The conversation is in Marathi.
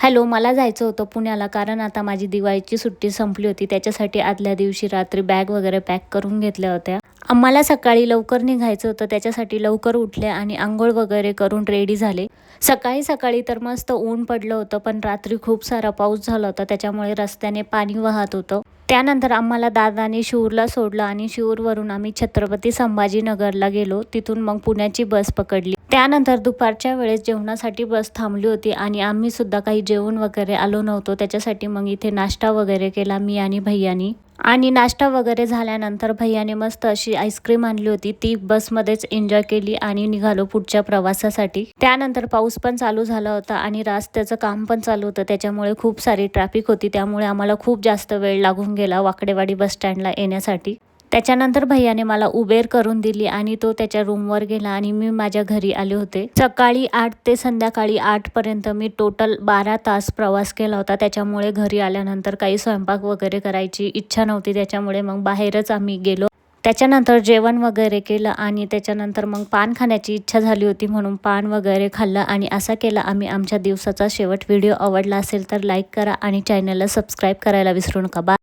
हॅलो, मला जायचं होतं पुण्याला, कारण आता माझी दिवाळीची सुट्टी संपली होती. त्याच्यासाठी आदल्या दिवशी रात्री बॅग वगैरे पॅक करून घेतल्या होत्या. आम्हाला सकाळी लवकर निघायचं होतं, त्याच्यासाठी लवकर उठले आणि अंघोळ वगैरे करून रेडी झाले. सकाळी सकाळी तर मस्त ऊन पडलं होतं, पण रात्री खूप सारा पाऊस झाला होता, त्याच्यामुळे रस्त्याने पाणी वाहत होतं. त्यानंतर आम्हाला दादाने शिरूरला सोडलं आणि शिरूरवरून आम्ही छत्रपती संभाजीनगरला गेलो. तिथून मग पुण्याची बस पकडली. त्यानंतर दुपारच्या वेळेस जेवणासाठी बस थांबली होती आणि आम्ही सुद्धा काही जेवण वगैरे आलो नव्हतो, त्याच्यासाठी मग इथे नाश्ता वगैरे केला मी आणि भैयानी. आणि नाश्ता वगैरे झाल्यानंतर भैयाने मस्त अशी आईस्क्रीम आणली होती, ती बसमध्येच एन्जॉय केली आणि निघालो पुढच्या प्रवासासाठी. त्यानंतर पाऊस पण चालू झाला होता आणि रस्त्याचं काम पण चालू होतं, त्याच्यामुळे खूप सारी ट्रॅफिक होती. त्यामुळे आम्हाला खूप जास्त वेळ लागून गेला वाकडेवाडी बस स्टँडला येण्यासाठी. त्याच्यानंतर भैयाने मला उबेर करून दिली आणि तो त्याच्या रूमवर गेला आणि मी माझ्या घरी आले होते. सकाळी 8 ते संध्याकाळी 8 पर्यंत मी टोटल 12 तास प्रवास केला होता. त्याच्यामुळे घरी आल्यानंतर काही स्वयंपाक वगैरे करायची इच्छा नव्हती, त्याच्यामुळे मग बाहेरच आम्ही गेलो. त्याच्यानंतर जेवण वगैरे केलं आणि त्याच्यानंतर मग पान खाण्याची इच्छा झाली होती, म्हणून पान वगैरे खाल्लं आणि असा केला आम्ही आमच्या दिवसाचा शेवट. व्हिडिओ आवडला असेल तर लाईक करा आणि चॅनलला सबस्क्राईब करायला विसरू नका. बाय.